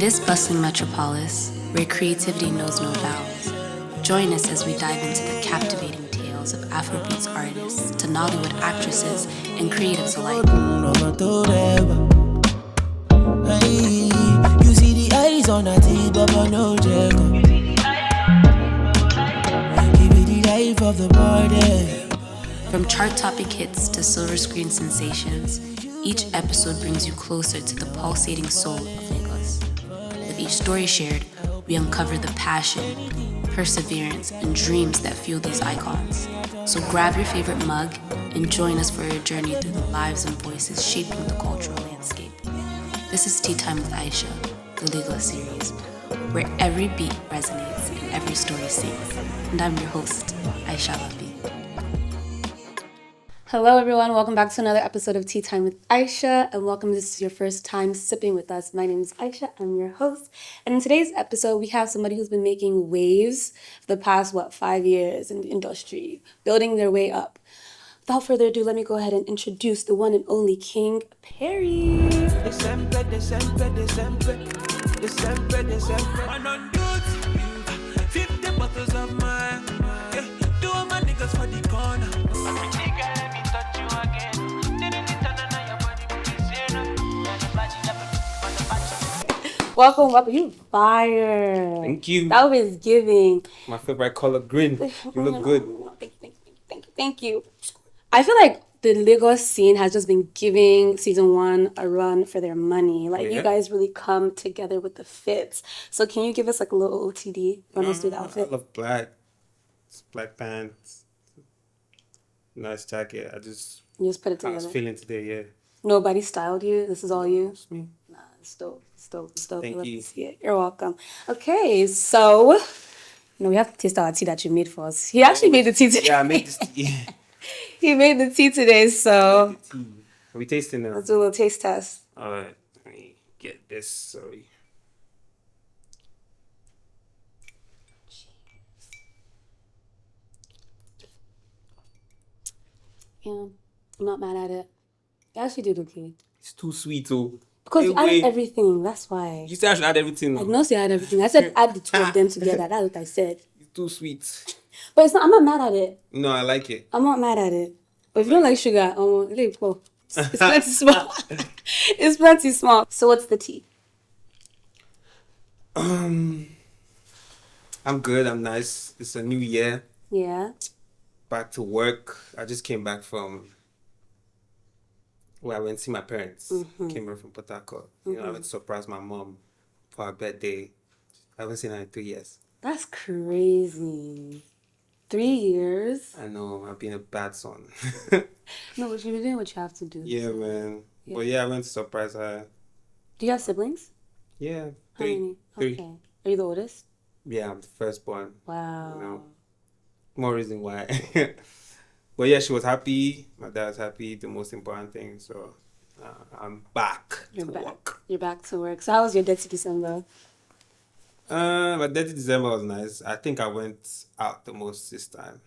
this bustling metropolis, where creativity knows no bounds, join us as we dive into the captivating tales of Afrobeats artists to Nollywood actresses and creatives alike. You see the eyes on that Baba no Jacob. Give me the life of the party. From chart-topping hits to silver screen sensations, each episode brings you closer to the pulsating soul of Lagos. With each story shared, we uncover the passion, perseverance, and dreams that fuel these icons. So grab your favorite mug and join us for a journey through the lives and voices shaping the cultural landscape. This is Tea Time with Aisha, the Lagos series, where every beat resonates and every story sings. And I'm your host, Aisha Alabi. Hello everyone, welcome back to another episode of Tea Time with Aisha, and welcome if this is your first time sipping with us. My name is Aisha, I'm your host, and in today's episode we have somebody who's been making waves for the past, 5 years in the industry, building their way up. Without further ado, let me go ahead and introduce the one and only King Perryy. December. And on duty, 50 bottles of mine. Two of my niggas for the corner. Welcome. You fire. Thank you. That was giving. My favorite color, green. You look good. Thank you. I feel like the Lagos scene has just been giving season 1 a run for their money. Like, you guys really come together with the fits. So can you give us like a little OTD? Run us through the outfit. I love black. It's black pants. Nice jacket. You just put it I was together. feeling today, yeah. Nobody styled you? This is all you? It's me. Nah, it's dope. Thank Love you. to see it. You're welcome. Okay, so we have to taste our tea that you made for us. He actually made the tea today. Yeah, I made this tea. He made the tea today, so Tea. Are we tasting now? let's do a little taste test. Alright, let me get this. Sorry. Yeah, I'm not mad at it. You actually did okay. It's too sweet, oh. Because Hey, you added wait. everything, that's why. You said I should add everything. I now. know you add everything. I said add the two of them together. That's what I said. It's too sweet. But it's not. I'm not mad at it. No, I like it. I'm not mad at it. But if you don't like sugar, leave it go. It's plenty small. It's plenty small. So what's the tea? I'm good. I'm nice. It's a new year. Yeah. Back to work. I just came back from where I went to see my parents. Came back from Port Harcourt. I went to surprise my mom for her birthday. I haven't seen her in 3 years. That's crazy. 3 years. I know, I've been a bad son. No, but you're doing what you have to do. Yeah, man. Yeah. But yeah, I went to surprise her. Do you have siblings? Yeah, How three. many? Three. Okay. Are you the oldest? Yeah, I'm the firstborn. Wow. You know, more reason why. But yeah, she was happy. My dad was happy. The most important thing. So I'm back You're to back. work. You're back to work. So how was your dirty December? My 30th December was nice. I think I went out the most this time.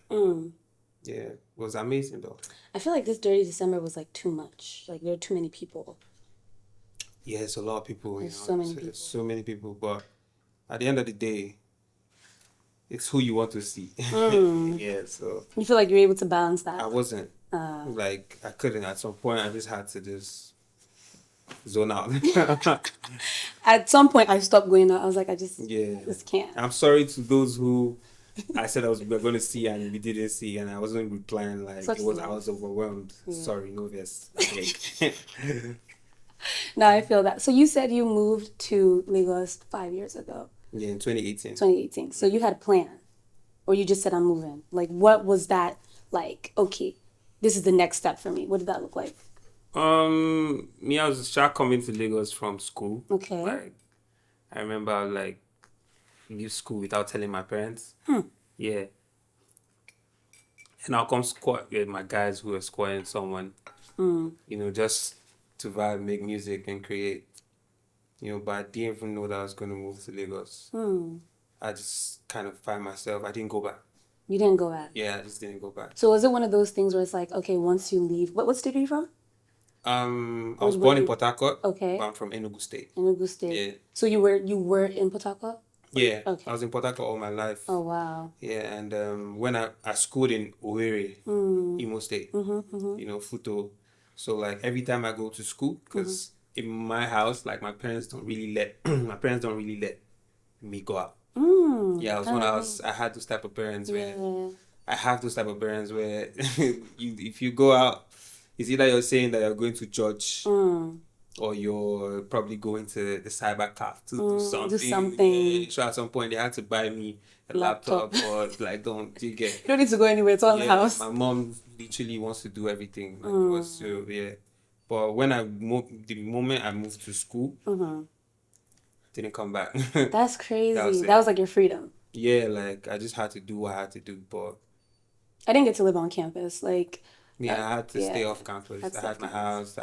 Yeah, it was amazing though. I feel like this dirty December was like too much. Like there were too many people. Yeah, it's a lot of people. There's You know, so many it's people. so many people. But at the end of the day, it's who you want to see. Yeah, so You feel like you're able to balance that? I wasn't like I couldn't. At some point, I just had to just zone out. At some point, I stopped going out. I was like, I just Yeah. can't. I'm sorry to those who I said we were going to see and we didn't see, and I wasn't replying like Such it was. love. I was overwhelmed. Sorry, no yes. No, I feel that. So you said you moved to Lagos 5 years ago, Yeah, in 2018. 2018. So you had a plan, or you just said I'm moving. Like, what was that like? Okay, this is the next step for me. What did that look like? Me, I was just coming to Lagos from school. Okay. Like, I remember I would, like leave school without telling my parents. Yeah. And I'll come squat with my guys who were squatting someone. You know, just to vibe, make music and create. You know, but I didn't even know that I was going to move to Lagos. I just kind of find myself. I didn't go back. You didn't go back. Yeah, I just didn't go back. So was it one of those things where it's like, okay, once you leave, what state are you from? I was born in Port Harcourt. Okay. But I'm from Enugu State. Enugu State. Yeah. So you were in Port Harcourt? Yeah. Okay. I was in Port Harcourt all my life. Oh wow. Yeah, and when I schooled in Owerri, Imo State, Futo. So like every time I go to school, because in my house, like my parents don't really let me go out. Yeah, I had those type of parents where I have those type of parents where if you go out, it's either you're saying that you're going to church or you're probably going to the cyber cafe to do something. Yeah, so at some point they had to buy me a laptop or like do you get? You don't need to go anywhere. It's all in the house. My mom literally wants to do everything. But when the moment I moved to school, didn't come back. That's crazy. That was like your freedom. Yeah, like I just had to do what I had to do, but I didn't get to live on campus. Like I had to stay off campus. I had my house.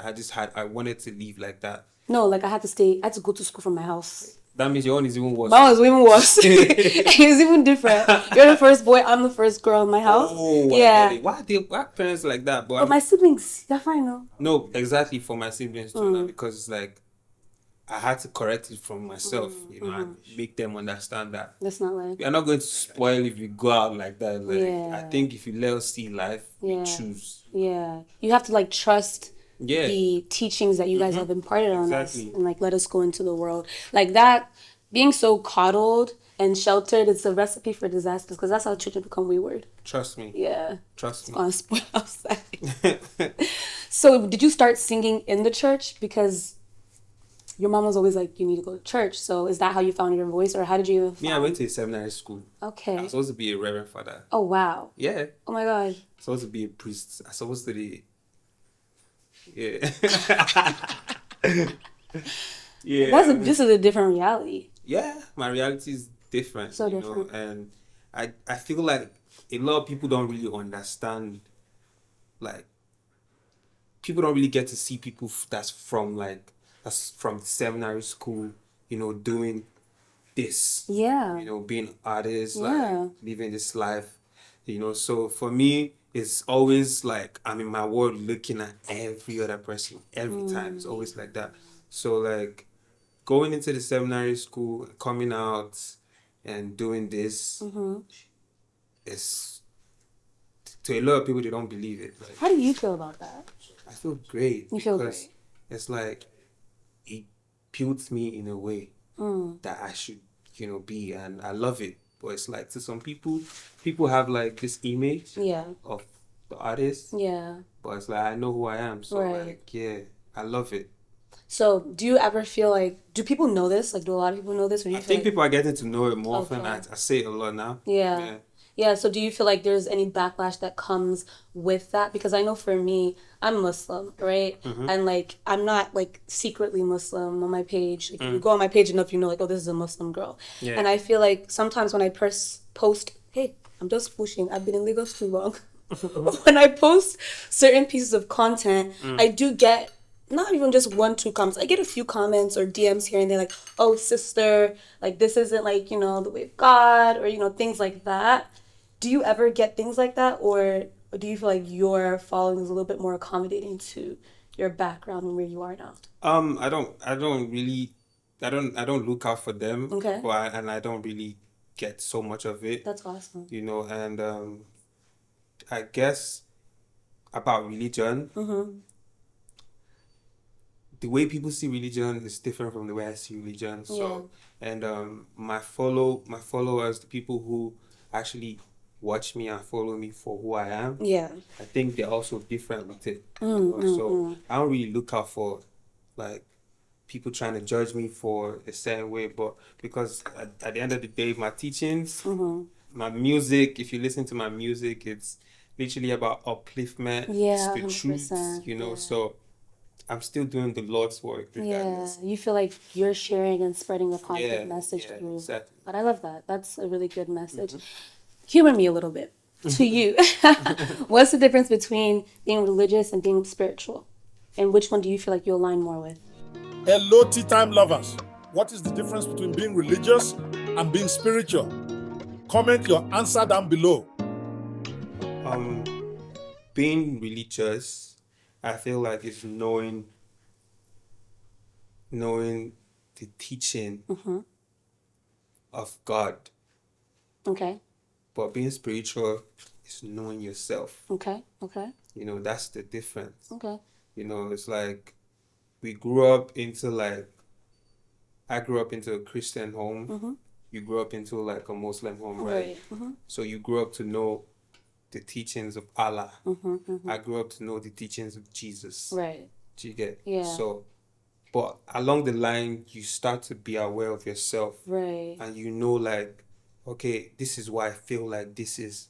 I wanted to leave like that. No, like I had to go to school from my house. That means your own is even worse. My own was even worse. It was even different. You're the first boy, I'm the first girl in my house. Oh, yeah. Why parents like that? But my siblings, they're fine though. No, exactly for my siblings too, because it's like I had to correct it from myself, and make them understand that. That's not life. We are not going to spoil if we go out like that. Like, I think if you let us see life, we choose. Yeah. You have to like trust the teachings that you guys have imparted on us and like let us go into the world. Like that, being so coddled and sheltered, it's a recipe for disaster because that's how children become wayward. Trust me. Yeah. Trust me. It's gonna spoil outside. So did you start singing in the church because your mom was always like, you need to go to church? So is that how you found your voice, or how did you? I went to a seminary school. Okay. I was supposed to be a reverend father. Oh wow. Yeah. Oh my god. I was supposed to be a priest. I was supposed to be. Yeah. Yeah. This is a different reality. Yeah, my reality is different. So different. And I feel like a lot of people don't really understand. Like, people don't really get to see people that's from seminary school, doing this. Yeah. Being artists, like living this life. So for me, it's always like I'm in my world looking at every other person every time. It's always like that. So like going into the seminary school, coming out and doing this is, to a lot of people, they don't believe it. Like, how do you feel about that? I feel great. You feel great. It's like it builds me in a way that I should, be, and I love it. But it's like to some people have like this image of the artist. Yeah. But it's like I know who I am. So I love it. So do you ever feel like, do people know this? Like, do a lot of people know this? Or I think people are getting to know it more often. I say it a lot now. Yeah, so do you feel like there's any backlash that comes with that? Because I know for me, I'm Muslim, right? And like, I'm not like secretly Muslim on my page. Like, if you go on my page enough, you know, like, oh, this is a Muslim girl. Yeah. And I feel like sometimes when I post, hey, I'm just pushing. I've been in Lagos too long. When I post certain pieces of content, I do get not even just 1-2 comments. I get a few comments or DMs here and there like, oh, sister, like, this isn't like, the way of God, or, things like that. Do you ever get things like that, or do you feel like your following is a little bit more accommodating to your background and where you are now? I don't look out for them. Okay. And I don't really get so much of it. That's awesome. And I guess about religion, the way people see religion is different from the way I see religion. So and my followers, the people who actually watch me and follow me for who I am, I think they're also different with it. So I don't really look out for like people trying to judge me for a certain way, but because at the end of the day, my teachings, my music, if you listen to my music, it's literally about upliftment. It's the truth, so I'm still doing the Lord's work regardless. You feel like you're sharing and spreading a positive message through. Exactly. But I love that. That's a really good message. Humor me a little bit. To you, what's the difference between being religious and being spiritual? And which one do you feel like you align more with? Hello, tea time lovers. What is the difference between being religious and being spiritual? Comment your answer down below. Being religious I feel like it's knowing the teaching of God. Okay. But being spiritual is knowing yourself. Okay. That's the difference. Okay. It's like we grew up into I grew up into a Christian home. You grew up into like a Muslim home, right? So you grew up to know the teachings of Allah. I grew up to know the teachings of Jesus. Right. Do you get? Yeah. So, but along the line, you start to be aware of yourself. Right. And like, okay, this is why I feel like this is,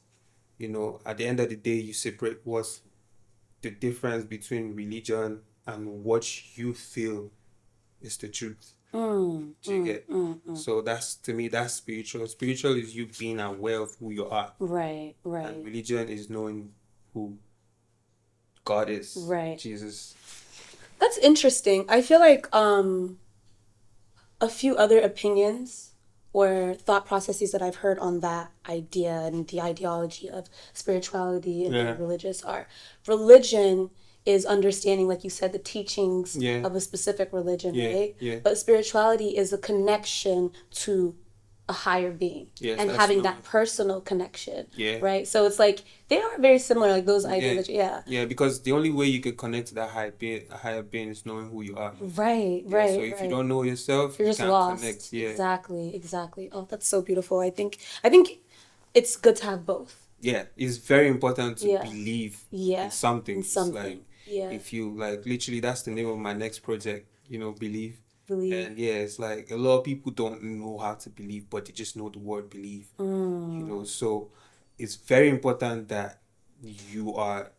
at the end of the day, you separate what's the difference between religion and what you feel is the truth. Do you get? So to me, that's spiritual. Spiritual is you being aware of who you are. Right. And religion is knowing who God is. Right. Jesus. That's interesting. I feel like a few other opinions or thought processes that I've heard on that idea and the ideology of spirituality and being religious are religion is understanding, like you said, the teachings of a specific religion, right? Yeah. But spirituality is a connection to a higher being and having that personal connection, right? So it's like they are very similar, like those ideas. Yeah, because the only way you can connect to that higher being is knowing who you are. Right. So if you don't know yourself, you're you just can't lost. Connect. Exactly. Oh, that's so beautiful. I think it's good to have both. Yeah, it's very important to believe in something. Like, if you literally, that's the name of my next project. Believe. Believe. And it's like a lot of people don't know how to believe, but they just know the word believe. So it's very important that you are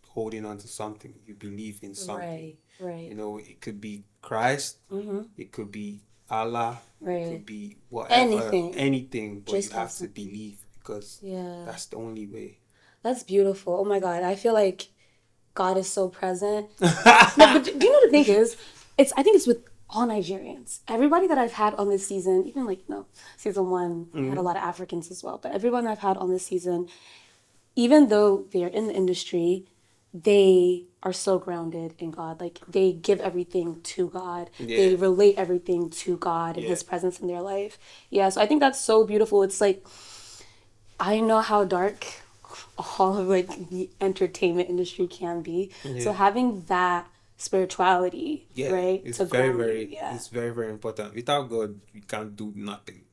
holding on to something. You believe in something. Right. It could be Christ. It could be Allah. Right. It could be whatever. Anything. But just you have to believe because that's the only way. That's beautiful. Oh my God. I feel like God is so present. No, but do you know the thing is? I think it's with all Nigerians. Everybody that I've had on this season, even season 1, I had a lot of Africans as well, but everyone I've had on this season, even though they're in the industry, they are so grounded in God. Like they give everything to God. They relate everything to God and His presence in their life. Yeah, so I think that's so beautiful. It's like, I know how dark all of the entertainment industry can be. So having that spirituality, right? It's it's very, very important. Without God, we can't do nothing.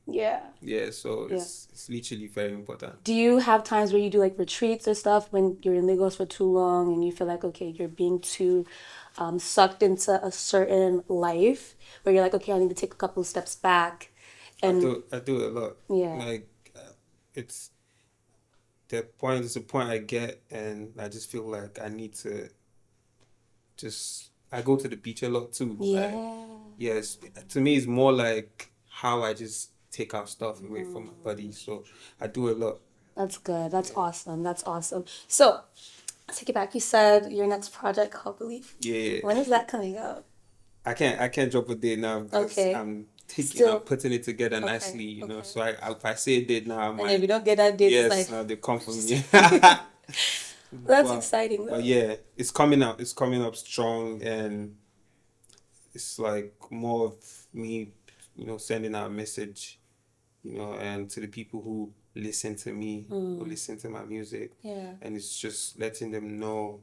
So it's literally very important. Do you have times where you do retreats or stuff when you're in Lagos for too long and you feel like, okay, you're being too sucked into a certain life where you're like, okay, I need to take a couple of steps back? And I do a lot. It's the point I get, and I just feel like I need to I go to the beach a lot too. Yes, to me it's more like how I just take out stuff away from my body. So I do a lot. That's good. That's awesome. So let's take it back. You said your next project called Belief. Yeah. When is that coming out? I can't drop a date now. Okay. I'm putting it together nicely, So if I say a date now, and if you don't get that date, they come for me. That's exciting though. But yeah, it's coming up. It's coming up strong, and it's like more of me, sending out a message, and to the people who listen to me, who listen to my music. And it's just letting them know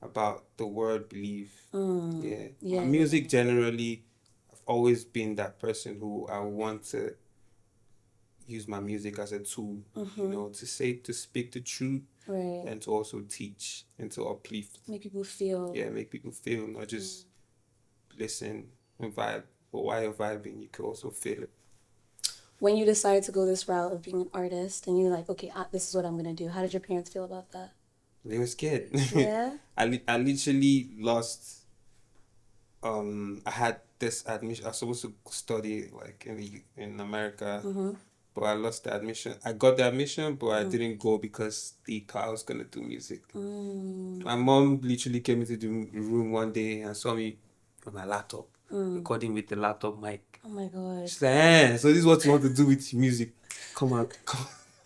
about the word believe. My music generally, I've always been that person who I want to use my music as a tool, to speak the truth. Right. And to also teach and to uplift. Make people feel. Yeah, make people feel, not just listen and vibe. But while you're vibing, you can also feel it. When you decided to go this route of being an artist and you're like, okay, this is what I'm going to do, how did your parents feel about that? They were scared. Yeah? I literally lost... I had this admission. I was supposed to study in America. But I lost the admission. I got the admission, but I didn't go because they thought I was going to do music. My mom literally came into the room one day and saw me on my laptop, recording with the laptop mic. Oh my God. She's like, so this is what you want to do with music? Come on.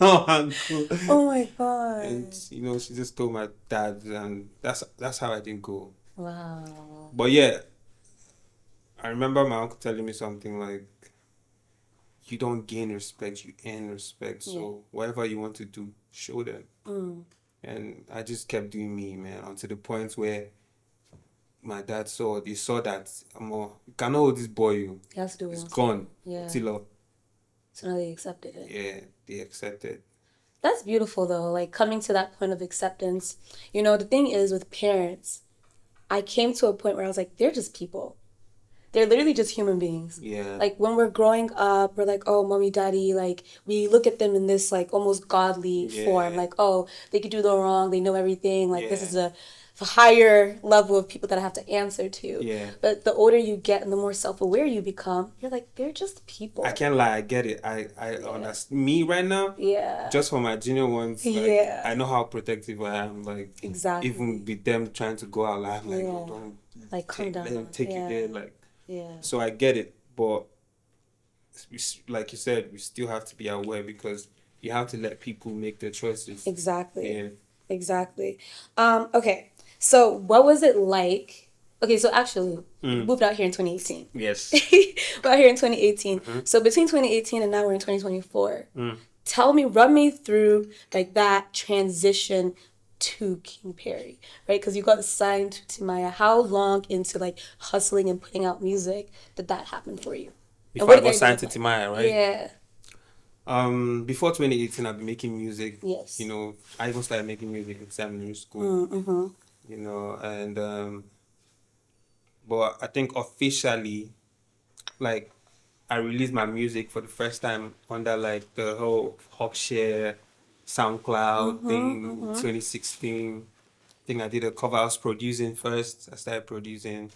uncle. Oh my god. And she just told my dad, and that's how I didn't go. Wow. But yeah, I remember my uncle telling me something like, you don't gain respect, you earn respect. So whatever you want to do, show them. And I just kept doing me, man, until the point where my dad they saw that you cannot hold this boy. He has to do It's it. gone. Yeah. Till up. So now they accepted it. Yeah, they accepted. That's beautiful though, like coming to that point of acceptance. The thing is with parents, I came to a point where I was like, they're just people. They're literally just human beings. Yeah. Like when we're growing up, we're like, oh, mommy, daddy, like we look at them in this like almost godly form. Like, oh, they could do no wrong, they know everything. Like this is a higher level of people that I have to answer to. Yeah. But the older you get and the more self-aware you become, you're like, they're just people. I can't lie, I get it. I understand. Me right now, just for my junior ones, like, I know how protective I am. Like, exactly. Even with them trying to go out, like, oh, don't like calm down. Let them take you there, like. Yeah. So I get it, but like you said, we still have to be aware because you have to let people make their choices. Exactly. Yeah. Exactly. Okay. So what was it like? Okay, so actually, we moved out here in 2018. Yes. We're out here in 2018. So between 2018 and now we're in 2024. Run me through like that transition to King Perryy, right? Because you got signed to Timaya. How long into like hustling and putting out music did that happen for you? Before I got signed to Timaya, right? Yeah. Before 2018, I've been making music. Yes. I even started making music in seminary school. And but I think officially, like, I released my music for the first time under like the whole Hopshare SoundCloud thing, 2016. I think I did a cover. I was producing first. I started producing,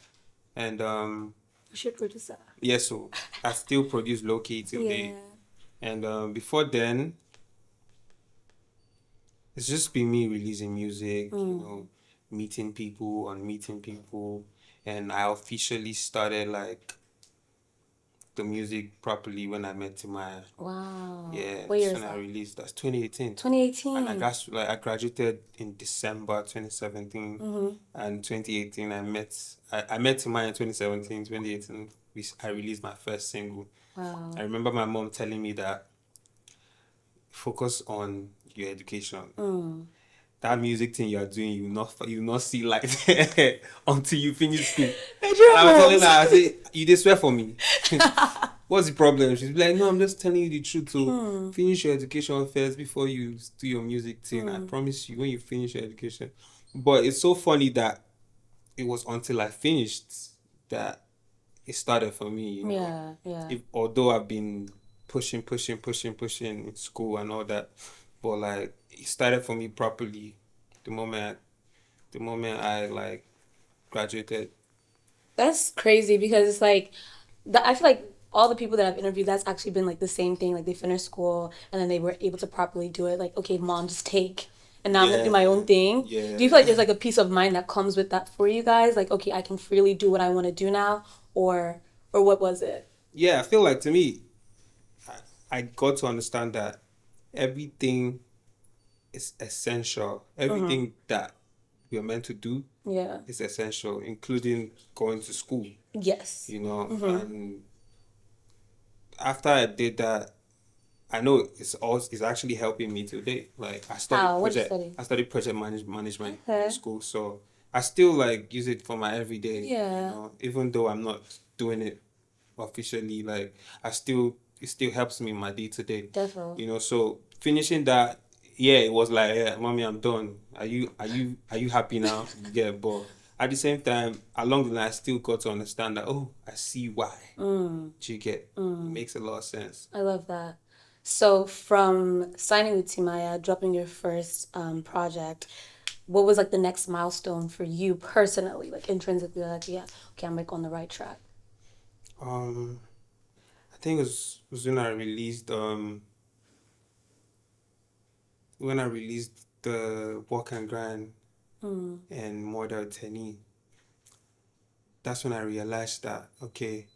and You should produce that. yeah, so I still produce low key till date. And before then, it's just been me releasing music, meeting people, and I officially started like the music properly when I met Timaya. Wow. Yeah, what year that's is when that? I released. That's 2018. 2018. And I graduated in December 2017. And 2018 I met Timaya in 2017. 2018 I released my first single. Wow. I remember my mom telling me that focus on your education. That music thing you are doing, you will not see light until you finish school. And I was telling her, I said, you did swear for me. What's the problem? She's like, no, I'm just telling you the truth. So finish your education first before you do your music thing. I promise you, when you finish your education. But it's so funny that it was until I finished that it started for me. Yeah. Although I've been pushing in school and all that, but like it started for me properly the moment I like graduated. That's crazy because it's like I feel like all the people that I've interviewed, that's actually been like the same thing. Like they finished school and then they were able to properly do it. Like, okay, mom, just take. And now I'm gonna do my own thing. Yeah. Do you feel like there's like a peace of mind that comes with that for you guys? Like, okay, I can freely do what I want to do now, or what was it? Yeah, I feel like to me, I got to understand that everything is essential. Everything that we are meant to do is essential, including going to school. Yes. And after I did that, I know it's actually helping me today. Like I studied project management in school, so I still like use it for my everyday. Yeah. Even though I'm not doing it officially, like it still helps me in my day to day. Definitely. So finishing that, it was like, yeah, mommy, I'm done. Are you happy now? Yeah, but at the same time, along the line, I still got to understand that, I see why. Do you get? It makes a lot of sense. I love that. So from signing with Timaya, dropping your first project, what was like the next milestone for you personally, like intrinsically, like, yeah, okay, I'm like on the right track? I think it was when I released the Walk and Grind and Model Tenny. That's when I realized that, okay,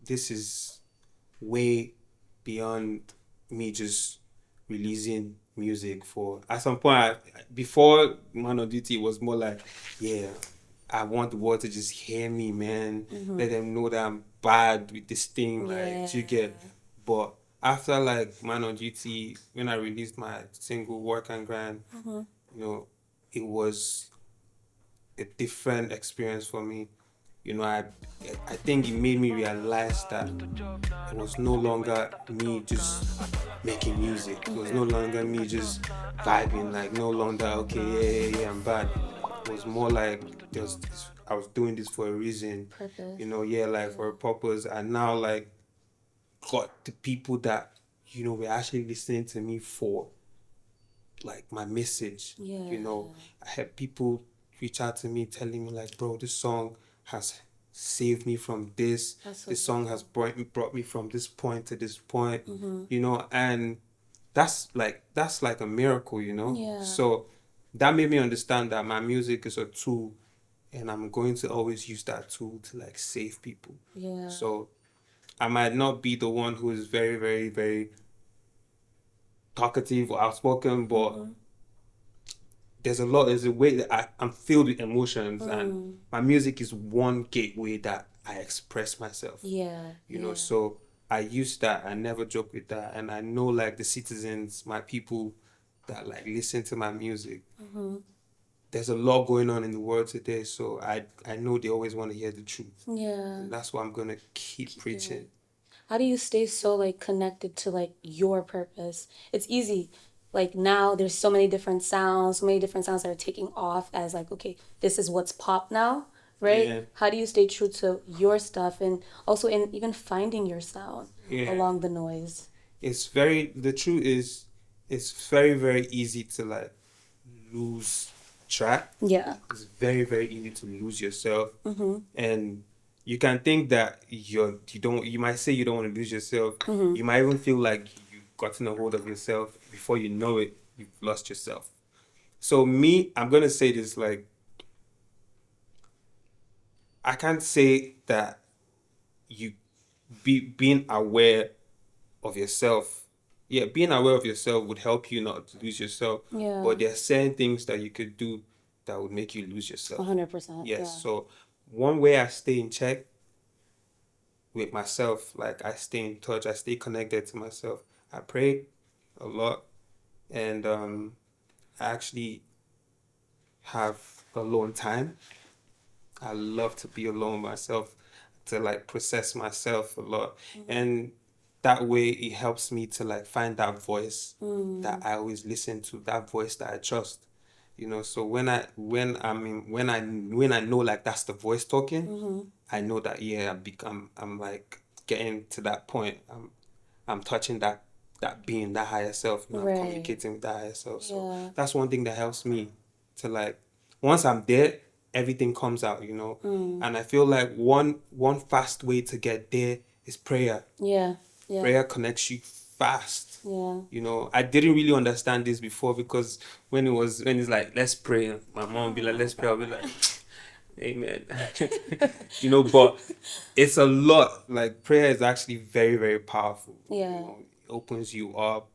this is way beyond me just releasing music for. At some point, before Man on Duty, it was more like, yeah, I want the world to just hear me, man. Let them know that I'm bad with this thing, like, you get. But after like Man on Duty, when I released my single Work and Grind, you know, it was a different experience for me. You know, I think it made me realize that it was no longer me just making music. It was no longer me just vibing, like no longer, okay, yeah, I'm bad. It was more like I was doing this for a reason. Purpose. You know, yeah, like for a purpose. And now like got the people that, you know, were actually listening to me for like my message. Yeah. You know, I had people reach out to me telling me like, bro, this song has saved me from this. This song has brought me from this point to this point. You know, and that's like a miracle, you know. Yeah. So that made me understand that my music is a tool, and I'm going to always use that tool to like save people. Yeah. So I might not be the one who is very, very, very talkative or outspoken, but there's a way that I'm filled with emotions, and my music is one gateway that I express myself. Yeah. You know, so I use that. I never joke with that, and I know like the citizens, my people that like listen to my music. There's a lot going on in the world today, so I know they always want to hear the truth. Yeah. And that's why I'm gonna keep preaching. How do you stay so like connected to like your purpose? It's easy. Like now there's so many different sounds that are taking off as like, okay, this is what's pop now, right? Yeah. How do you stay true to your stuff and also in even finding your sound along the noise? The truth is, it's very, very easy to like lose track. Yeah. It's very, very easy to lose yourself. And you can think that you might say you don't want to lose yourself. You might even feel like you've gotten a hold of yourself. Before you know it, you've lost yourself. So me, I'm going to say this, like, I can't say that being aware of yourself. Yeah, being aware of yourself would help you not to lose yourself. Yeah. But there are certain things that you could do that would make you lose yourself. 100%. Yes. Yeah. So one way I stay in check with myself, like I stay in touch, I stay connected to myself. I pray a lot, and I actually have alone time. I love to be alone myself, to like process myself a lot. And that way it helps me to like find that voice that I always listen to, that voice that I trust. You know, so when I know like that's the voice talking, I know that I'm like getting to that point. I'm touching that being, that higher self, you know, I'm communicating with that higher self. So that's one thing that helps me to like, once I'm there, everything comes out, you know. And I feel like one fast way to get there is prayer. Yeah. Prayer connects you fast. Yeah. You know, I didn't really understand this before, because when it's like, let's pray, my mom would be like, let's pray, I'll be like, amen. You know, but it's a lot. Like, prayer is actually very, very powerful. Yeah. You know, it opens you up,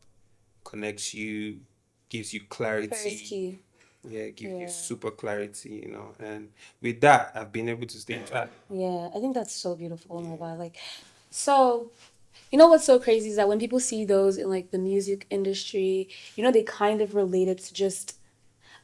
connects you, gives you clarity. Prayer is key. Yeah, gives you super clarity, you know. And with that, I've been able to stay in track. Yeah, I think that's so beautiful. Oh my God. Like, so, you know what's so crazy is that when people see those in like the music industry, you know, they kind of relate it to just,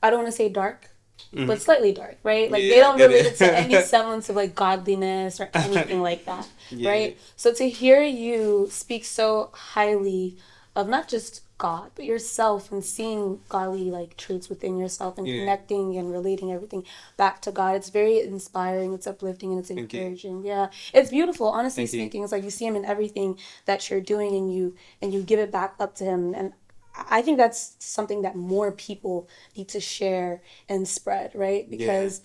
I don't want to say dark, but slightly dark, right? Like, they don't relate it to any semblance of like godliness or anything like that, right? So to hear you speak so highly of not just God, but yourself, and seeing godly like traits within yourself and connecting and relating everything back to God, it's very inspiring, it's uplifting, and it's encouraging. Yeah, it's beautiful. Honestly speaking, it's like you see Him in everything that you're doing, and you give it back up to Him. And I think that's something that more people need to share and spread, right? Because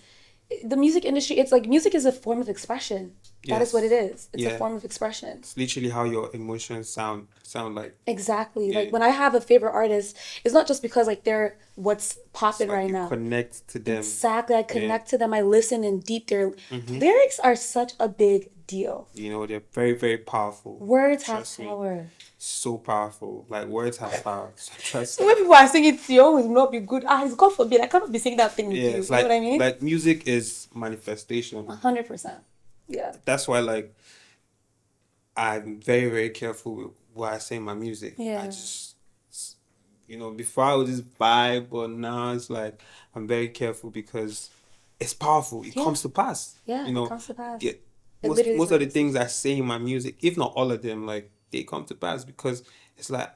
the music industry, it's like music is a form of expression. That is what it is. It's Yeah. a form of expression. It's literally how your emotions sound like. Exactly. Yeah. Like when I have a favorite artist, it's not just because like they're what's popping Like right you now. connect to them. Exactly. I connect to them. I listen in deep. Their lyrics are such a big deal. You know, they're very, very powerful. Words have Trust me. power. So powerful. Like words have power. So trust So me. when people are singing it to you, always not be good. It's God forbid. I cannot be singing that thing with Yeah, you. it's You know what I mean? like music is manifestation. 100%. Yeah. That's why like I'm very, very careful with what I say in my music. Yeah. I just, before I would just vibe, but now it's like I'm very careful because it's powerful. It comes to pass. Yeah, You know, it comes to pass. Yeah, It most literally most of the does. things I say in my music, if not all of them, like they come to pass because it's like,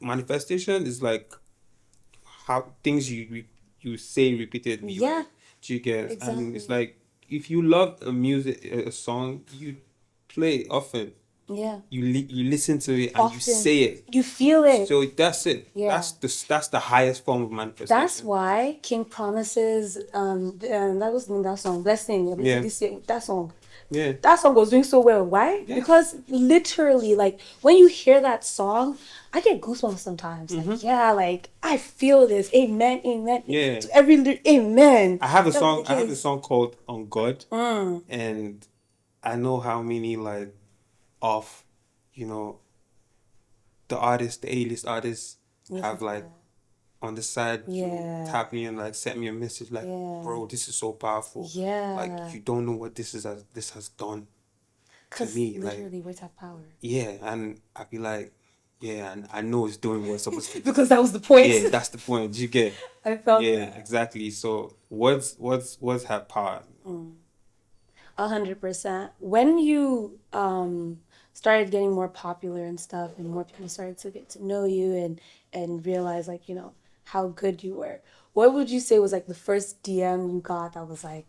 manifestation is like how things you say repeatedly. Yeah. Like, do you get? Exactly. And it's like if you love a song, you play it often. Yeah. You listen to it and Often. you say it. You feel it. So that's it. Yeah. That's the highest form of manifestation. That's why King Promises, that was the name of that song, Blessing. Yeah. That song. Yeah. That song was doing so well. Why? Yeah. Because literally, like, when you hear that song, I get goosebumps sometimes. Like, yeah, like, I feel this. Amen, amen. Yeah. To every amen. I have a That's song. the I have a case. song called "On God," and I know how many like of, the artists, the A-list artists have like on the side tap me and like sent me a message like, bro, this is so powerful. Yeah. Like you don't know what this has done to Because me. literally, Like words have power. yeah, and I'd be like, yeah, and I know it's doing what it's supposed to do. Because that was the point. Yeah, that's the point. You get. I felt Yeah, that. exactly. So words have power. 100%. When you started getting more popular and stuff, and more people started to get to know you and realize like how good you were, what would you say was like the first DM you got that was like,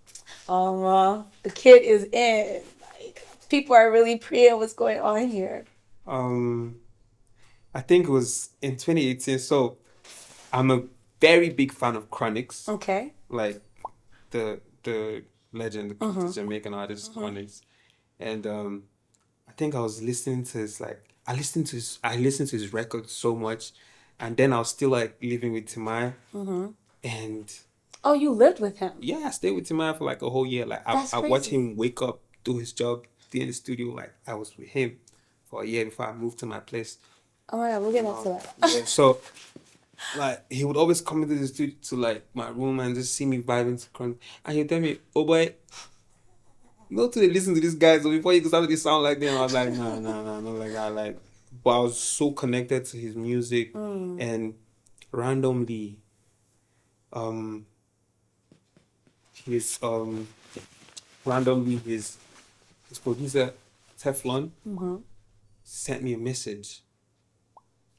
oh well, the kid is in, like people are really praying what's going on here? I think it was in 2018. So I'm a very big fan of Chronics. Okay. Like the legend, the Jamaican artist Chronics. And I think I was listening to his I listened to his record so much, and then I was still like living with Timaya. And Oh, you lived with him? yeah, I stayed with Timaya for like a whole year. Like That's I watched crazy. him wake up, do his job, be in the studio. Like I was with him for a year before I moved to my place. Oh my God, we'll get back to that. Yeah, so like he would always come into the studio to like my room and just see me vibing to Chronic, and he'd tell me, "Oh boy, not to listen to these guys before you can start to sound like them." I was like, no, not like that. Like, but I was so connected to his music, and randomly, his producer Teflon sent me a message,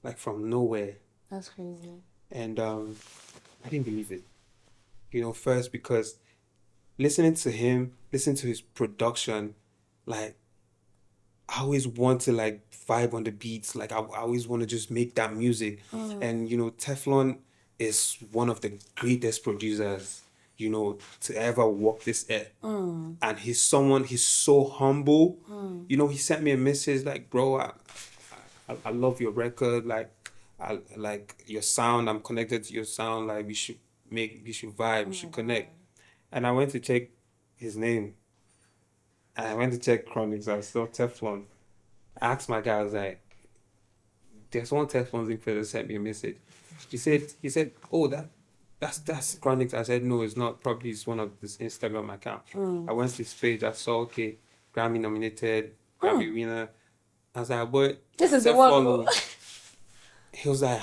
like from nowhere, That's crazy. and I didn't believe it. First because listening to his production, like I always want to like vibe on the beats. Like I always want to just make that music. And Teflon is one of the greatest producers, to ever walk this earth. And he's so humble. He sent me a message like, bro, I love your record. Like I like your sound. I'm connected to your sound. Like we should vibe, we should connect. And I went to check his name. And I went to check Chronics. I saw Teflon. I asked my guy, I was like, there's one Teflon thing that sent me a message. He said, oh, that's Chronics. I said, no, it's not. Probably it's one of this Instagram account. I went to his page. I saw, okay, Grammy nominated, Grammy winner. I was like, boy, This is the one. He was like,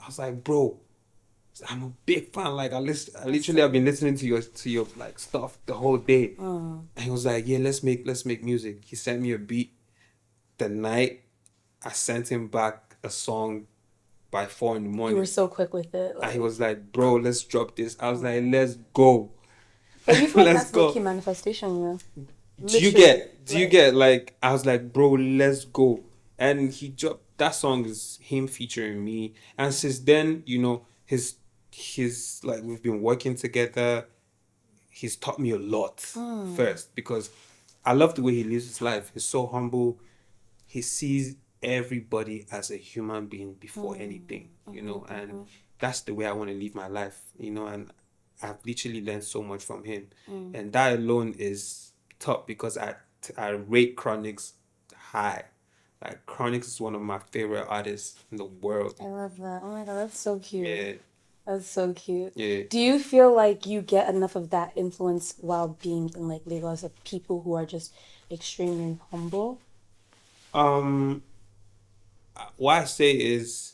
I was like, bro, I'm a big fan. Like I literally have been listening to your like stuff the whole day. And he was like, yeah, let's make music. He sent me a beat. The night I sent him back a song by 4 a.m. You were so quick with it. And he was like, bro, let's drop this. I was like, let's go. But you feel like Let's that's go. low-key manifestation, Do you get like I was like, bro, let's go. And he dropped that song is him featuring me. And since then, his like we've been working together. He's taught me a lot first because I love the way he lives his life. He's so humble. He sees everybody as a human being before anything, you know, and that's the way I want to live my life, you know, and I've literally learned so much from him. And that alone is top because I rate Chronix high. Like Chronix is one of my favorite artists in the world. I love that. Oh my god, that's so cute. Yeah. That's so cute. Yeah. Do you feel like you get enough of that influence while being in like Lagos of people who are just extremely humble? What I say is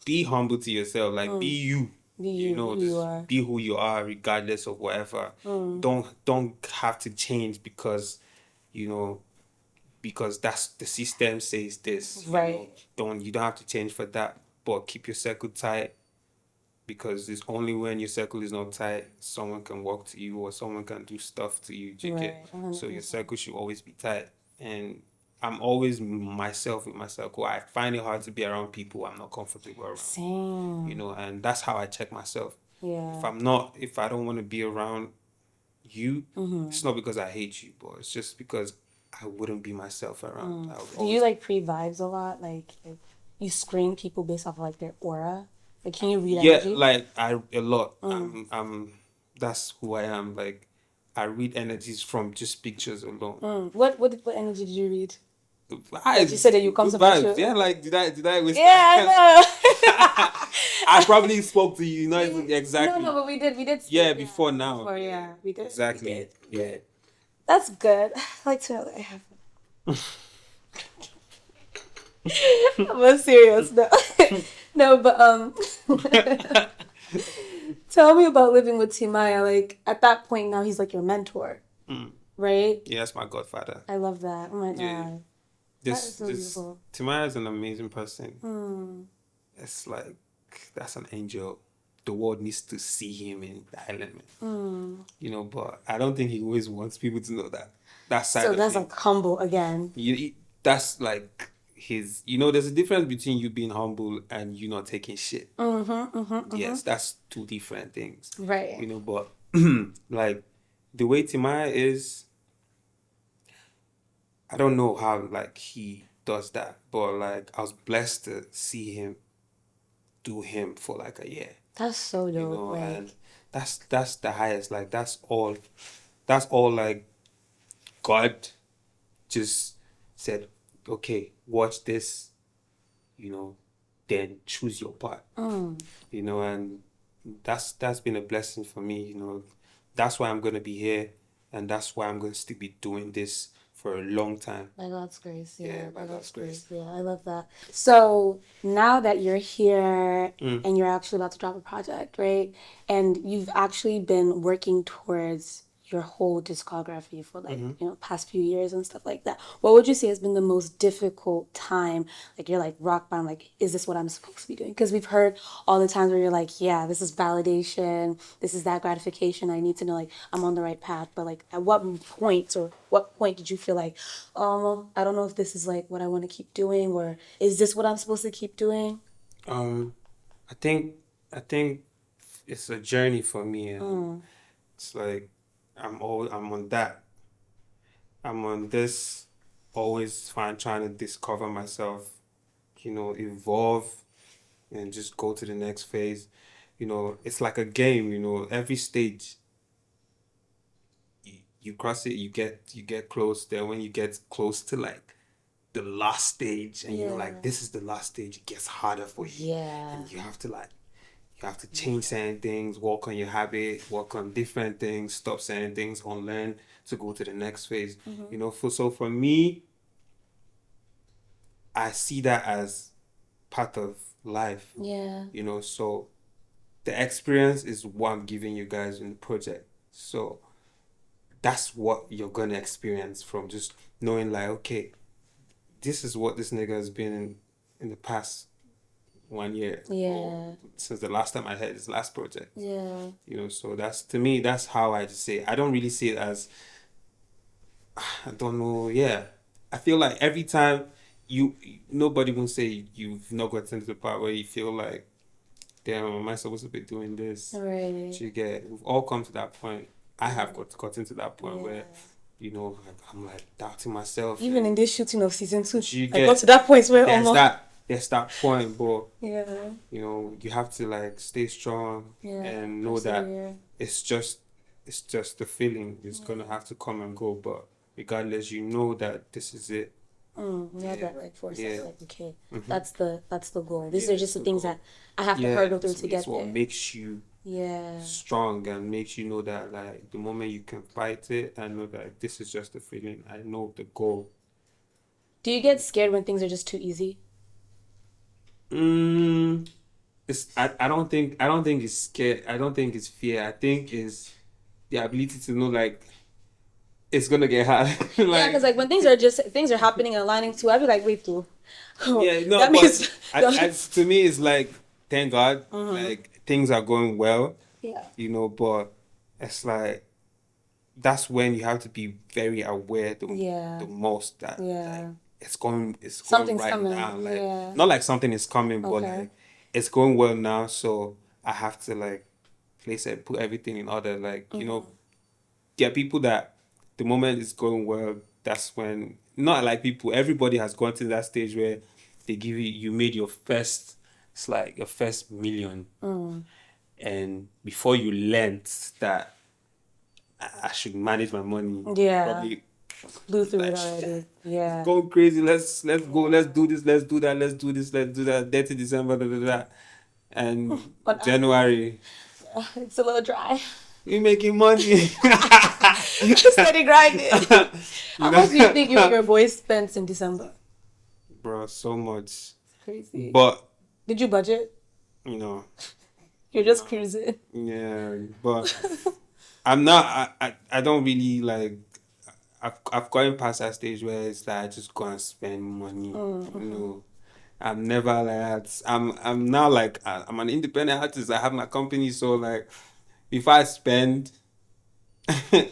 be humble to yourself, like be you. Be You know, who just you are. be who you are regardless of whatever. Don't have to change because, you know, because that's the system says this. Right. You don't have to change for that. But keep your circle tight because it's only when your circle is not tight someone can walk to you or someone can do stuff to you. Do you get? Right, So your circle should always be tight. And I'm always myself with my circle. I find it hard to be around people I'm not comfortable around. Same. You know, and that's how I check myself. Yeah. If I don't want to be around you, it's not because I hate you, but it's just because I wouldn't be myself around. Do you like pre-vibes a lot? Like you screen people based off of like their aura? Like can you read energy? Like a lot. That's who I am. Like I read energies from just pictures alone. What energy did you read? Vibes. You said that you come Good to my vibes. show. Yeah, like did I waste Yeah, I know. I probably spoke to you, not even exactly. No, but we did. Speak, Yeah, before now. Before, yeah, we did. Exactly. We did. Yeah. That's good. I like to know that I have. I'm serious. No, no, but tell me about living with Timaya. Like at that point now, he's like your mentor, right? Yeah, that's my godfather. I love that. Oh my god. Yeah. That is so beautiful. Timaya is an amazing person. It's like that's an angel. The world needs to see him in the element. You know, but I don't think he always wants people to know that side. So of that's him. like humble again. That's like his. You know, there's a difference between you being humble and you not taking shit. Yes, that's two different things. Right. You know, but like the way Timaya is, I don't know how like he does that, but like I was blessed to see him do him for like a year. That's so dope. You know, like, and that's the highest. Like that's all like God just said, okay, watch this, you know, then choose your part. You know, and that's been a blessing for me, you know. That's why I'm gonna be here and that's why I'm gonna still be doing this for a long time. by God's grace, Yeah, by God's grace. Yeah, I love that. So now that you're here and you're actually about to drop a project, right? And you've actually been working towards your whole discography for like, you know, past few years and stuff like that. What would you say has been the most difficult time? Like you're like rock bottom, like, is this what I'm supposed to be doing? Because we've heard all the times where you're like, yeah, this is validation, this is that gratification. I need to know like I'm on the right path. But like at what point did you feel like, I don't know if this is like what I want to keep doing or is this what I'm supposed to keep doing? I think it's a journey for me and it's like I'm on that. I'm on this always trying to discover myself, you know, evolve and just go to the next phase. You know, it's like a game, you know, every stage you cross it, you get close. Then when you get close to like the last stage and you're like, this is the last stage, it gets harder for you. Yeah. And you have to change certain things, work on your habit, work on different things, stop certain things, unlearn to go to the next phase. You know, so for me, I see that as part of life. Yeah. You know, so the experience is what I'm giving you guys in the project. So that's what you're gonna experience from just knowing like, okay, this is what this nigga has been in the past 1 year. Yeah. Since the last time I had his last project. Yeah. You know, so that's, to me, that's how I just say it. I don't really see it as, I don't know, yeah. I feel like every time nobody will say you've not gotten to the part where you feel like, damn, am I supposed to be doing this? Right. You get, we've all come to that point. I have gotten to that point where, you know, like, I'm like doubting myself. Even in this shooting of season 2, You I get- got to that point where there's that point, but yeah, you know, you have to like stay strong yeah, and know that persevere. it's just the feeling. It's gonna have to come and go, but regardless, you know that this is it. Yeah, that like foresight, Yeah. like okay, that's the goal. These Yeah, are just the the things goal. that I have to hurdle through to get it's what there. makes you Yeah, strong and makes you know that like the moment you can fight it, I know that this is just a feeling. I know the goal. do you get scared when things are just too easy? I don't think it's scared. I don't think it's fear. I think it's the ability to know like it's gonna get hard. Yeah, because like when things are happening and aligning too, I'd be like, wait, too. yeah, no, that but means to me it's like thank God, like things are going well, yeah, you know, but it's like that's when you have to be very aware the most that like, it's going Something's right coming. now. Like Yeah. not like something is coming, but Okay. like it's going well now, so I have to like put everything in order. Like, you know, there are people that the moment it's going well, that's when not like people, everybody has gone to that stage where they give you made your first, it's like your first million. And before you learned that I should manage my money. Yeah. Probably blew through it like, already. Yeah. go crazy. Let's go. Let's do this. Let's do that. Let's do this. Let's do that. 30 December. Da, da, da. And But January, it's a little dry. you making money. Steady grinding. How much do you think you and your boys spent in December? Bro, so much. Crazy. But Did you budget? you know, You're just cruising. yeah. But I'm not. I don't really like. I've gotten past that stage where it's like I just go and spend money. You know, I'm never like that. I'm now like I'm an independent artist. I have my company, so like if I spend, I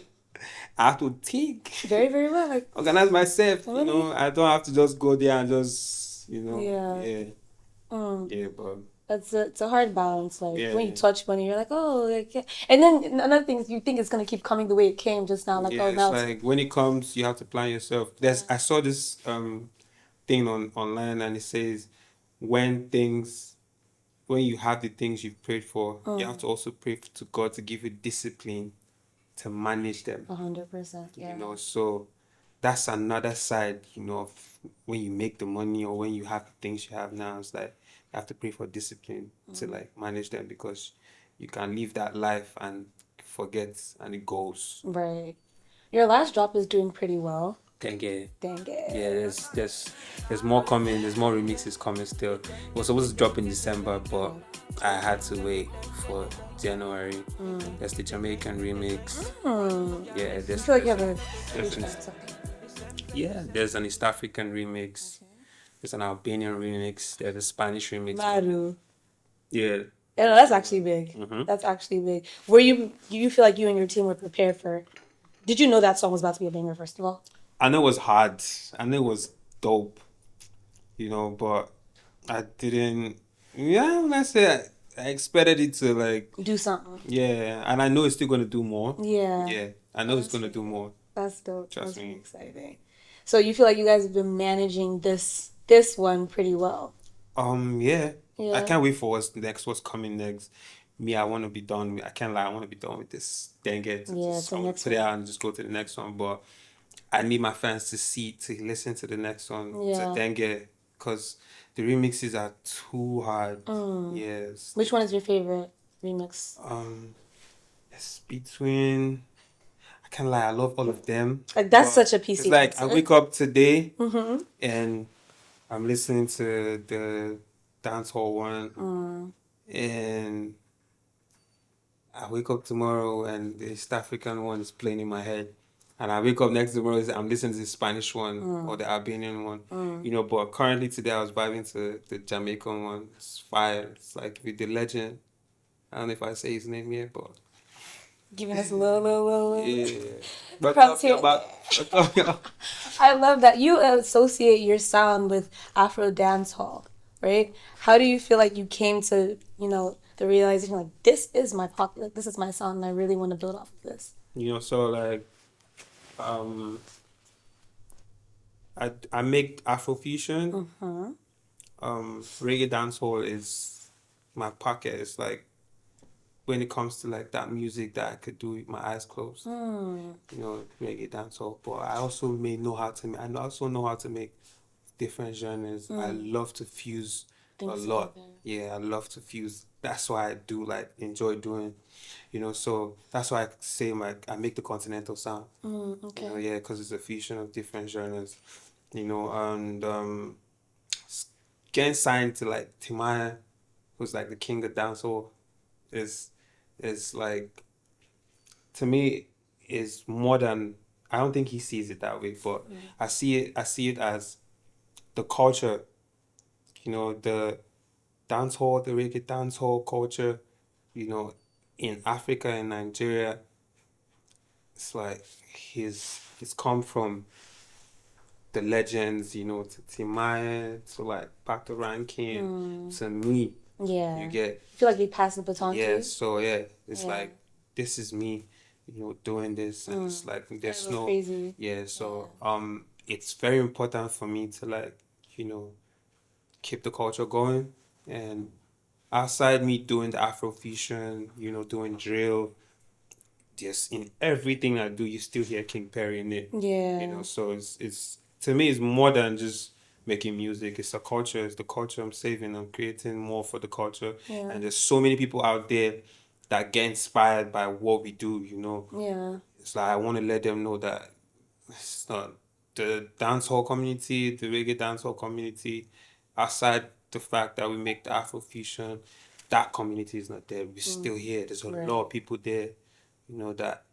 have to think, Very, very well. Like, organize myself. You Really? know, I don't have to just go there and just Yeah. yeah. But it's a hard balance. Like Yeah. when you touch money, you're like, oh, like, yeah. And then another thing is you think it's gonna keep coming the way it came just now. Like, yeah, oh, it's now like when it comes, you have to plan yourself. I saw this thing online, and it says when you have the things you've prayed for, you have to also pray to God to give you discipline to manage them. 100%. Yeah. You know, so that's another side, you know, of when you make the money or when you have the things you have now. It's like you have to pray for discipline to like manage them, because you can live that life and forget and it goes. Right. Your last drop is doing pretty well. Denge. Dang it. Yeah, there's more coming. There's more remixes coming still. It was supposed to drop in December, but I had to wait for January. There's the Jamaican remix. Yeah, I there's feel like you have a there's an East African remix. There's an Albanian remix. There's a Spanish remix. Maru. Yeah. Yeah, no, that's actually big. Mm-hmm. That's actually big. Were you feel like you and your team were prepared for? Did you know that song was about to be a banger? First of all, I know it was hard. I know it was dope. You know, but I didn't. Yeah, when I say I expected it to like. do something. Yeah, and I know it's still gonna do more. Yeah. Yeah, I know it's gonna do more. That's dope. Trust That's me. really exciting. So you feel like you guys have been managing this one pretty well. Yeah. Yeah. I can't wait for what's coming next. Me, I want to be done. I can't lie. I want to be done with this Denge. Yeah, it's the next Put it one. out and just go to the next one. But I need my fans to listen to the next one. Yeah. To Denge, because the remixes are too hard. Yes. Which one is your favorite remix? It's between. I can't lie. I love all of them. Like that's But such a PC. It's like I concert. wake up today and I'm listening to the dancehall one, and I wake up tomorrow and the East African one is playing in my head, and I wake up next tomorrow I'm listening to the Spanish one or the Albanian one, you know. But currently today I was vibing to the Jamaican one. It's fire. It's like with the legend. I don't know if I say his name yet, but Giving us a little. yeah. But Props here. I love that you associate your sound with Afro dancehall, right? How do you feel like you came to, the realization like this is my this is my sound and I really want to build off of this? You know, so like I make Afrofusion. Reggae dancehall is my pocket. It's like when it comes to like that music that I could do with my eyes closed. You know, reggae dancehall. But I also also know how to make different genres. I love to fuse a lot. Yeah, I love to fuse. That's why I do like enjoy doing, you know. So that's why I say like I make the continental sound. Okay. You know, yeah, because it's a fusion of different genres. You know, and getting signed to like Timaya, who's like the king of dancehall, is like, to me, is more than, I don't think he sees it that way, but I see it as the culture, you know, the dancehall, the reggae dancehall culture, you know, in Africa and Nigeria. It's like he's come from the legends, you know, to Timaya, to like Pato Rankin, to me. Yeah. You get, I feel like they passed the baton to yeah, you. so yeah, it's like, this is me, you know, doing this, and it's like there's no crazy. yeah, so it's very important for me to like, you know, keep the culture going. And outside me doing the Afrofusion, you know, doing drill, just in everything I do, you still hear King Perry in it. Yeah. You know, so it's to me, it's more than just making music. It's a culture. It's the culture I'm saving. I'm creating more for the culture. Yeah. And there's so many people out there that get inspired by what we do, you know. Yeah. It's like I want to let them know that it's not the dancehall community, the reggae dancehall community, outside the fact that we make the Afrofusion, that community is not there. We're still here. There's a lot of people there, you know, that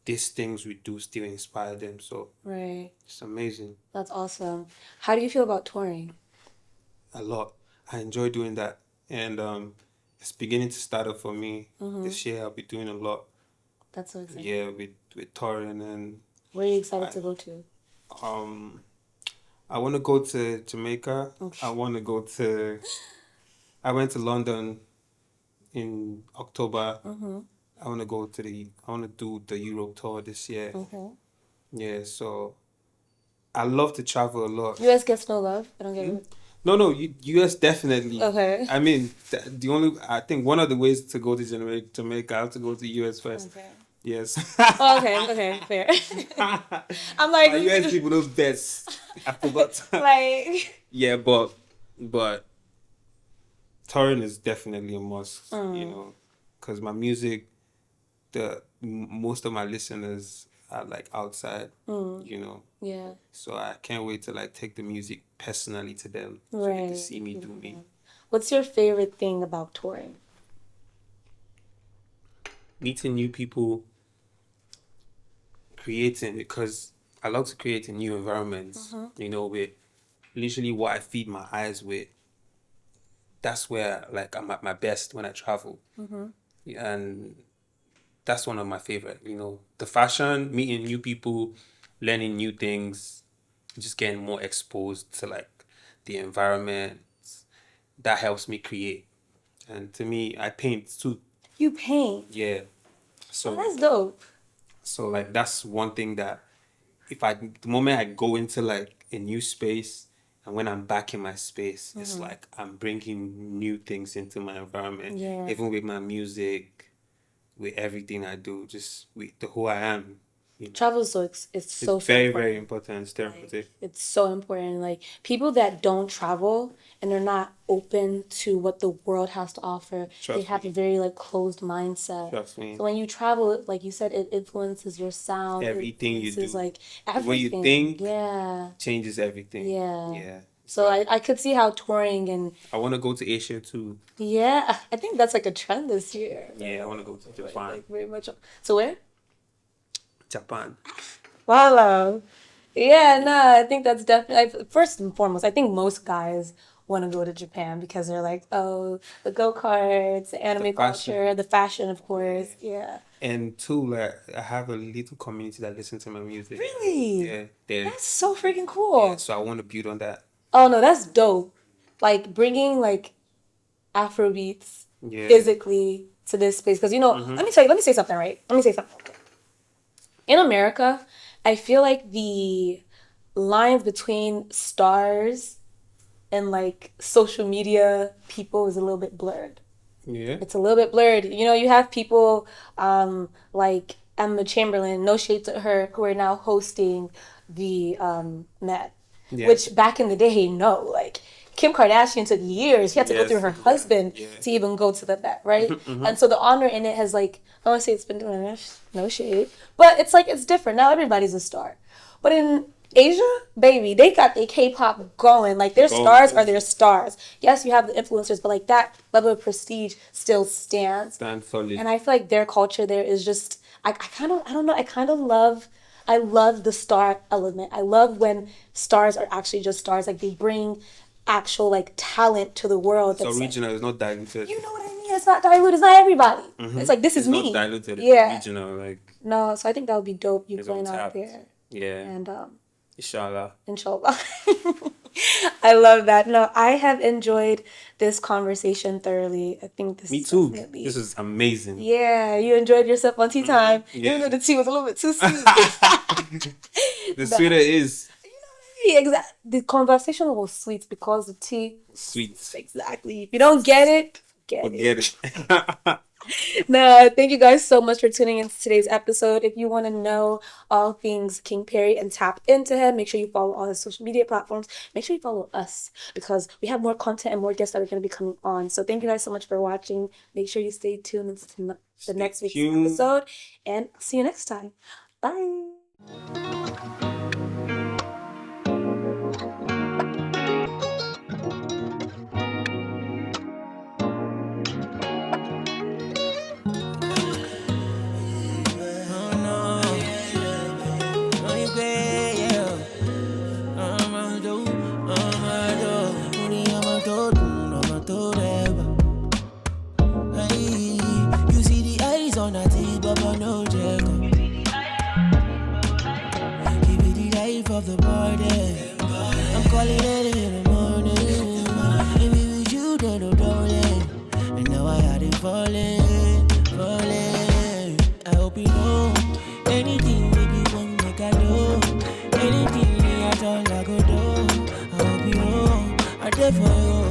these things we do still inspire them. So it's amazing. That's awesome. How do you feel about touring? A lot. I enjoy doing that. And it's beginning to start up for me. This year I'll be doing a lot. That's so exciting. Yeah, with touring. And where are you excited to go to? I want to go to Jamaica. Okay. I went to London in October. I want to do the Europe tour this year. Yeah, so I love to travel a lot. US gets no love? I don't get it. No, US definitely. Okay. I mean, I think one of the ways to go to Jamaica, I have to go to US first. Okay. Yes. Okay, fair. I'm like, US people know best. I forgot. like, yeah, but touring is definitely a must. You know, because my music, most of my listeners are like outside. You know. Yeah. So I can't wait to like take the music personally to them, so they can see me do me. What's your favorite thing about touring? Meeting new people, creating, because I love to create in new environments. You know, with literally what I feed my eyes with. That's where like I'm at my best when I travel, and that's one of my favorite. You know, the fashion, meeting new people, learning new things, just getting more exposed to like the environment. That helps me create. And to me, I paint too. You paint? Yeah. So that's dope. So like that's one thing that the moment I go into like a new space, and when I'm back in my space, it's like I'm bringing new things into my environment. Yeah. Even with my music, with everything I do, just with who I am. You know? Travel is it's so very, important. very important. It's therapeutic. Like, it's so important. Like, people that don't travel and they're not open to what the world has to offer, they have a very like closed mindset. Trust me. So when you travel, like you said, it influences your sound. Everything you do. Like everything. What you think changes everything. Yeah. Yeah. So I could see how touring and... I want to go to Asia too. Yeah. I think that's like a trend this year. Yeah, I want to go to Japan. Like very much. So where? Japan. Wow. Yeah, no, I think that's definitely... First and foremost, I think most guys want to go to Japan because they're like, oh, the go-karts, the anime culture, the fashion, of course. Yeah. And two, like, I have a little community that listens to my music. Really? Yeah. That's so freaking cool. Yeah, so I want to build on that. Oh, no, that's dope. Like, bringing, like, Afrobeats physically to this space. Because, you know, let me say something, right? Let me say something. In America, I feel like the lines between stars and like social media people is a little bit blurred. Yeah. It's a little bit blurred. You know, you have people like Emma Chamberlain, no shade to her, who are now hosting the Met. Yeah. Which back in the day, no, like Kim Kardashian took years. She had to go Yes, through her yeah, husband yeah. to even go to the Met, right? And so the honor in it has like, I want to say it's been diminished, no shade, but it's like it's different. Now everybody's a star. But in Asia, baby, they got their K-pop going. Like their stars are their stars. Yes, you have the influencers, but like that level of prestige still stands. Stand solid. And I feel like their culture there is just I don't know, I love the star element. I love when stars are actually just stars. Like they bring actual like talent to the world. It's That's original, it's not diluted. you know what I mean? It's not diluted. It's not everybody. It's like this is It's me. not diluted, it's Yeah. original, like No, so I think that would be dope. You it's going out untapped. there Yeah. and Inshallah. inshallah. I love that. No, I have enjoyed this conversation thoroughly. I think this Me is too. definitely- This is amazing. Yeah, you enjoyed yourself on tea time, Yeah. even though the tea was a little bit too sweet. The sweeter it is. Exactly. The conversation was sweet because the tea. Sweet. Exactly. If you don't get it, Forget it. No, thank you guys so much for tuning in to today's episode. If you want to know all things King Perryy and tap into him, make sure you follow all his social media platforms. Make sure you follow us because we have more content and more guests that are going to be coming on. So thank you guys so much for watching. Make sure you stay tuned to the next week's tuned. episode. And I'll see you next time. Bye. You see the eyes on that Baba no check. Give me the life of the party. I'm calling it in the morning. If it was you, then no darling. And now I had it falling. I hope you know anything that you want make I do. Anything at all I go do. I hope you know I did for you.